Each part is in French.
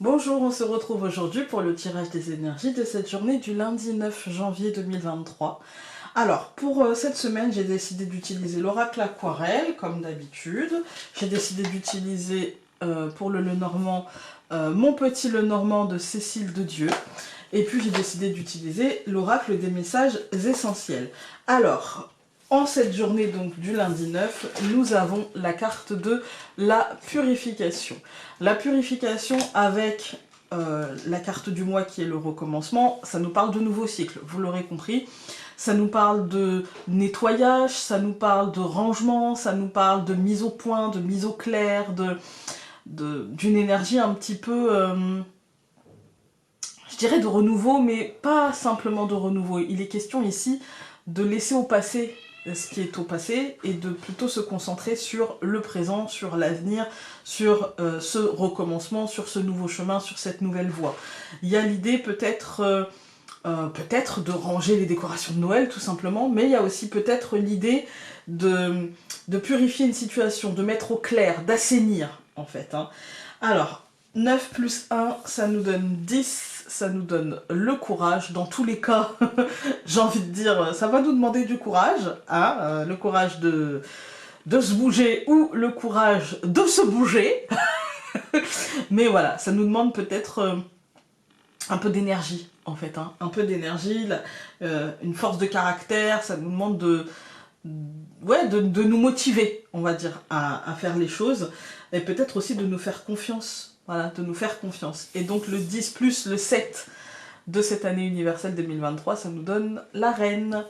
Bonjour, on se retrouve aujourd'hui pour le tirage des énergies de cette journée du lundi 9 janvier 2023. Alors, pour cette semaine, j'ai décidé d'utiliser l'oracle aquarelle, comme d'habitude. J'ai décidé d'utiliser pour le Lenormand, mon petit Lenormand de Cécile de Dieu. Et puis j'ai décidé d'utiliser l'oracle des messages essentiels. Alors, en cette journée donc du lundi 9, nous avons la carte de la purification. La purification avec la carte du mois qui est le recommencement, ça nous parle de nouveau cycle, vous l'aurez compris. Ça nous parle de nettoyage, ça nous parle de rangement, ça nous parle de mise au point, de mise au clair, d'une énergie un petit peu, je dirais de renouveau, mais pas simplement de renouveau. Il est question ici de laisser au passé ce qui est au passé et de plutôt se concentrer sur le présent, sur l'avenir, sur ce recommencement, sur ce nouveau chemin, sur cette nouvelle voie. Il y a l'idée peut-être de ranger les décorations de Noël tout simplement, mais il y a aussi peut-être l'idée de purifier une situation, de mettre au clair, d'assainir en fait. Alors, 9 plus 1, ça nous donne 10, ça nous donne le courage. Dans tous les cas, j'ai envie de dire, ça va nous demander du courage, le courage de se bouger ou le courage de se bouger. Mais voilà, ça nous demande peut-être un peu d'énergie, en fait. Un peu d'énergie, une force de caractère, ça nous demande de nous motiver, on va dire, à faire les choses. Et peut-être aussi de nous faire confiance. Voilà, de nous faire confiance. Et donc le 10 plus le 7 de cette année universelle 2023, ça nous donne la reine.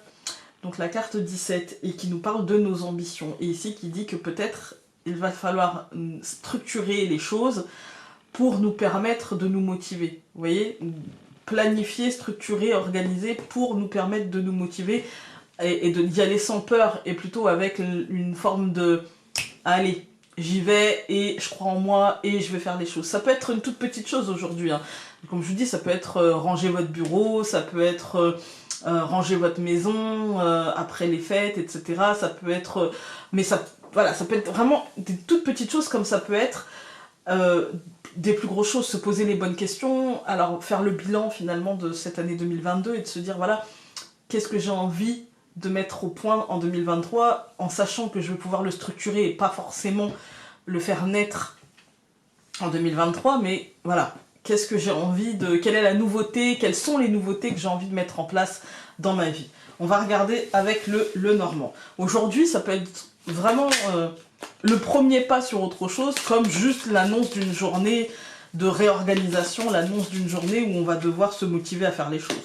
Donc la carte 17, et qui nous parle de nos ambitions. Et ici qui dit que peut-être il va falloir structurer les choses pour nous permettre de nous motiver. Vous voyez, planifier, structurer, organiser pour nous permettre de nous motiver et d'y aller sans peur et plutôt avec une forme de allez, j'y vais et je crois en moi et je vais faire les choses. Ça peut être une toute petite chose aujourd'hui. Comme je vous dis, ça peut être ranger votre bureau, ça peut être ranger votre maison après les fêtes, etc. Ça peut être... mais ça, voilà, ça peut être vraiment des toutes petites choses comme ça peut être des plus grosses choses, se poser les bonnes questions, alors faire le bilan finalement de cette année 2022 et de se dire voilà, qu'est-ce que j'ai envie de mettre au point en 2023 en sachant que je vais pouvoir le structurer et pas forcément le faire naître en 2023, mais voilà, qu'est-ce que j'ai envie de... quelle est la nouveauté, quelles sont les nouveautés que j'ai envie de mettre en place dans ma vie. On va regarder avec le Normand. Aujourd'hui, ça peut être vraiment le premier pas sur autre chose, comme juste l'annonce d'une journée de réorganisation, l'annonce d'une journée où on va devoir se motiver à faire les choses.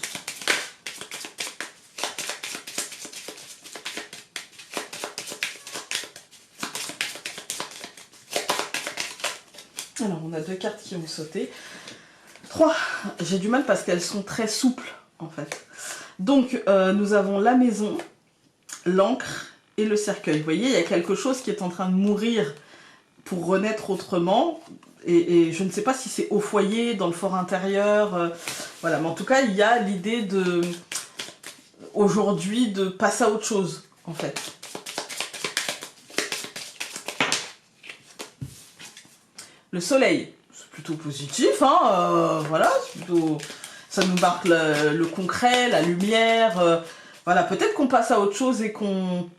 Alors, on a deux cartes qui ont sauté. 3, j'ai du mal parce qu'elles sont très souples, en fait. Donc, nous avons la maison, l'encre et le cercueil. Vous voyez, il y a quelque chose qui est en train de mourir pour renaître autrement. Et je ne sais pas si c'est au foyer, dans le fort intérieur. Voilà, mais en tout cas, il y a l'idée de... aujourd'hui, de passer à autre chose, en fait. Le soleil, c'est plutôt positif, voilà, plutôt... ça nous marque le concret, la lumière, voilà, peut-être qu'on passe à autre chose et qu'on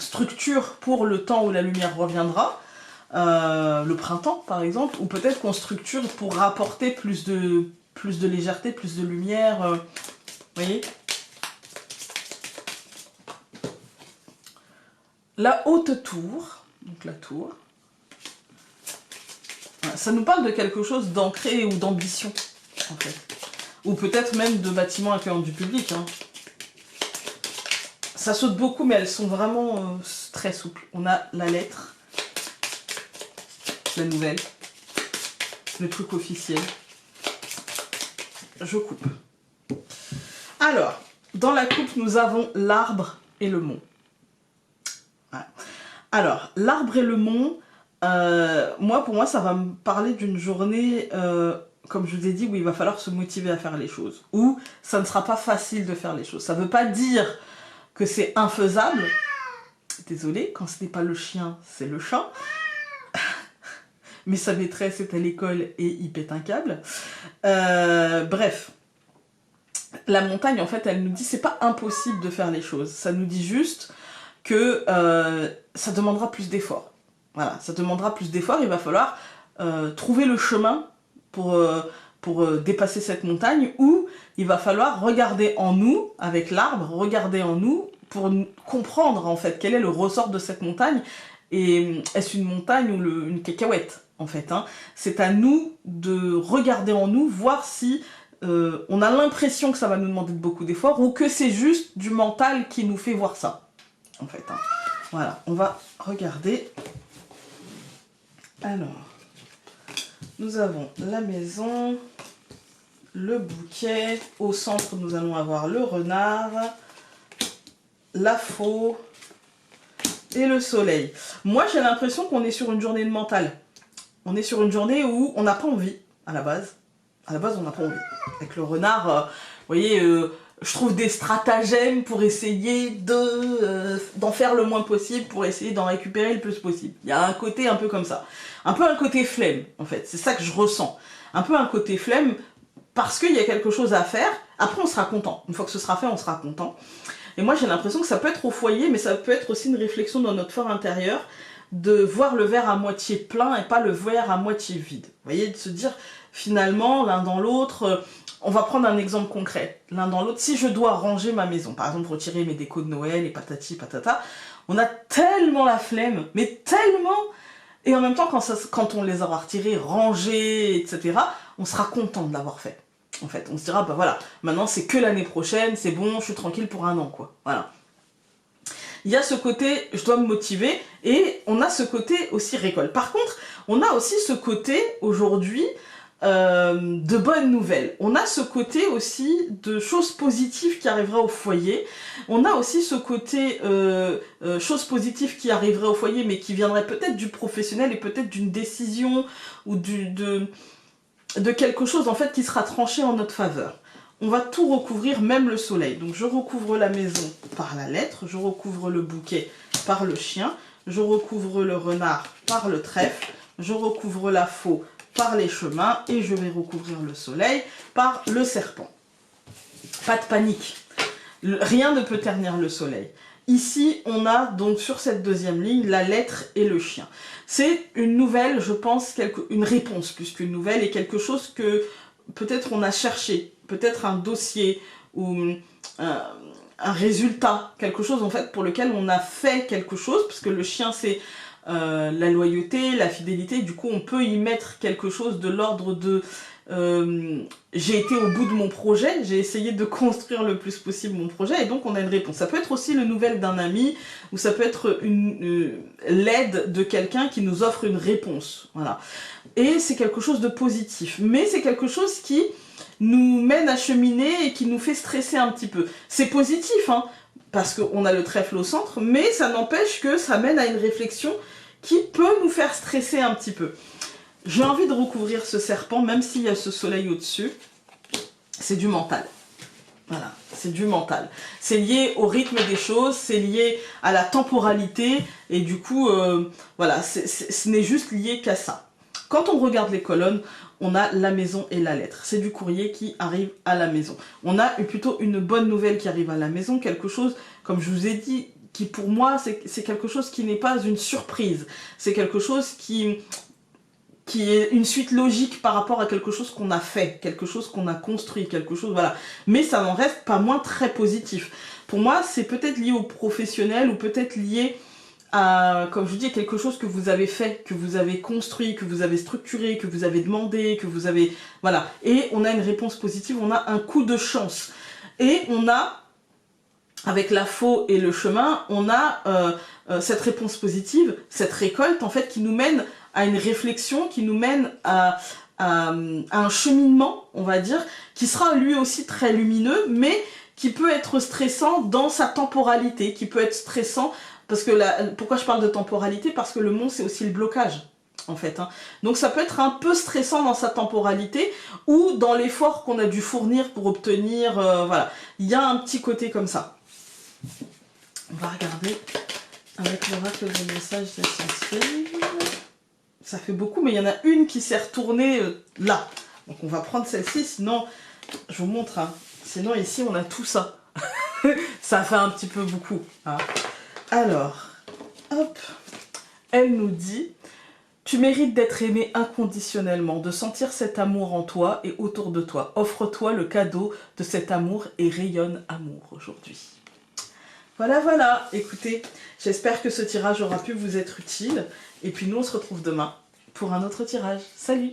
structure pour le temps où la lumière reviendra, le printemps par exemple, ou peut-être qu'on structure pour rapporter plus de légèreté, plus de lumière, vous voyez. La haute tour, donc la tour, ça nous parle de quelque chose d'ancré ou d'ambition, en fait. Ou peut-être même de bâtiments accueillants du public. Ça saute beaucoup, mais elles sont vraiment très souples. On a la lettre, la nouvelle, le truc officiel. Je coupe. Alors, dans la coupe, nous avons l'arbre et le mont. Voilà. Alors, l'arbre et le mont... pour moi, ça va me parler d'une journée, comme je vous ai dit, où il va falloir se motiver à faire les choses. Où ça ne sera pas facile de faire les choses. Ça ne veut pas dire que c'est infaisable. Désolée, quand ce n'est pas le chien, c'est le chat. mais sa maîtresse est à l'école et il pète un câble. Bref, la montagne, en fait, elle nous dit c'est pas impossible de faire les choses. Ça nous dit juste que ça demandera plus d'efforts. Voilà, ça demandera plus d'efforts. Il va falloir trouver le chemin pour dépasser cette montagne, ou il va falloir regarder en nous, avec l'arbre, regarder en nous pour comprendre en fait quel est le ressort de cette montagne. Et est-ce une montagne ou une cacahuète en fait, hein. C'est à nous de regarder en nous, voir si on a l'impression que ça va nous demander beaucoup d'efforts ou que c'est juste du mental qui nous fait voir ça en fait, hein. Voilà, on va regarder. Alors, nous avons la maison, le bouquet, au centre nous allons avoir le renard, la faux et le soleil. Moi j'ai l'impression qu'on est sur une journée de mental. On est sur une journée où on n'a pas envie à la base. À la base on n'a pas envie. Avec le renard, vous voyez, je trouve des stratagèmes pour essayer d'en faire le moins possible, pour essayer d'en récupérer le plus possible. Il y a un côté un peu comme ça. Un peu un côté flemme en fait, c'est ça que je ressens. Un peu un côté flemme parce qu'il y a quelque chose à faire. Après on sera content. Une fois que ce sera fait, on sera content. Et moi j'ai l'impression que ça peut être au foyer, mais ça peut être aussi une réflexion dans notre fort intérieur, de voir le verre à moitié plein et pas le verre à moitié vide. Vous voyez, de se dire finalement l'un dans l'autre, on va prendre un exemple concret. L'un dans l'autre, si je dois ranger ma maison, par exemple retirer mes décos de Noël et patati patata, on a tellement la flemme, mais tellement. Et en même temps, quand on les aura retirés, rangés, etc., on sera content de l'avoir fait. En fait, on se dira, bah voilà, maintenant c'est que l'année prochaine, c'est bon, je suis tranquille pour un an, quoi. Voilà. Il y a ce côté, je dois me motiver, et on a ce côté aussi récolte. Par contre, on a aussi ce côté, aujourd'hui, de bonnes nouvelles. On a ce côté aussi de choses positives qui arriveraient au foyer. On a aussi ce côté choses positives qui arriveraient au foyer, mais qui viendraient peut-être du professionnel et peut-être d'une décision ou de quelque chose en fait qui sera tranché en notre faveur. On va tout recouvrir, même le soleil. Donc je recouvre la maison par la lettre, je recouvre le bouquet par le chien, je recouvre le renard par le trèfle, je recouvre la faux par les chemins et je vais recouvrir le soleil par le serpent. Pas de panique, rien ne peut ternir le soleil. Ici, on a donc sur cette deuxième ligne la lettre et le chien. C'est une nouvelle, je pense, une réponse plus qu'une nouvelle et quelque chose que peut-être on a cherché, peut-être un dossier ou un résultat, quelque chose en fait pour lequel on a fait quelque chose, parce que le chien c'est la loyauté, la fidélité, du coup on peut y mettre quelque chose de l'ordre de j'ai été au bout de mon projet, j'ai essayé de construire le plus possible mon projet, et donc on a une réponse. Ça peut être aussi le nouvelle d'un ami, ou ça peut être l'aide de quelqu'un qui nous offre une réponse, voilà. Et c'est quelque chose de positif, mais c'est quelque chose qui nous mène à cheminer et qui nous fait stresser un petit peu. C'est positif, hein, parce qu'on a le trèfle au centre, mais ça n'empêche que ça mène à une réflexion qui peut nous faire stresser un petit peu. J'ai envie de recouvrir ce serpent, même s'il y a ce soleil au-dessus. C'est du mental. Voilà, c'est du mental. C'est lié au rythme des choses, c'est lié à la temporalité, et du coup, voilà, ce n'est juste lié qu'à ça. Quand on regarde les colonnes, on a la maison et la lettre. C'est du courrier qui arrive à la maison. On a plutôt une bonne nouvelle qui arrive à la maison, quelque chose, comme je vous ai dit, qui pour moi, c'est quelque chose qui n'est pas une surprise. C'est quelque chose qui est une suite logique par rapport à quelque chose qu'on a fait, quelque chose qu'on a construit, quelque chose, voilà. Mais ça n'en reste pas moins très positif. Pour moi, c'est peut-être lié au professionnel ou peut-être lié à, comme je vous dis, quelque chose que vous avez fait, que vous avez construit, que vous avez structuré, que vous avez demandé, que vous avez, voilà. Et on a une réponse positive, on a un coup de chance. Et on a, avec la faux et le chemin, on a cette réponse positive, cette récolte en fait qui nous mène à une réflexion, qui nous mène à un cheminement, on va dire, qui sera lui aussi très lumineux, mais qui peut être stressant dans sa temporalité, qui peut être stressant, parce que pourquoi je parle de temporalité? Parce que le mont c'est aussi le blocage, en fait, hein. Donc ça peut être un peu stressant dans sa temporalité, ou dans l'effort qu'on a dû fournir pour obtenir, voilà. Il y a un petit côté comme ça. On va regarder avec l'oracle des messages essentiels. ça fait beaucoup, mais il y en a une qui s'est retournée là. Donc on va prendre celle-ci, sinon, je vous montre, hein. Sinon ici on a tout ça. Ça fait un petit peu beaucoup. Hein. Alors, hop, elle nous dit... Tu mérites d'être aimé inconditionnellement, de sentir cet amour en toi et autour de toi. Offre-toi le cadeau de cet amour et rayonne amour aujourd'hui. Voilà, voilà. Écoutez, j'espère que ce tirage aura pu vous être utile. Et puis nous, on se retrouve demain pour un autre tirage. Salut!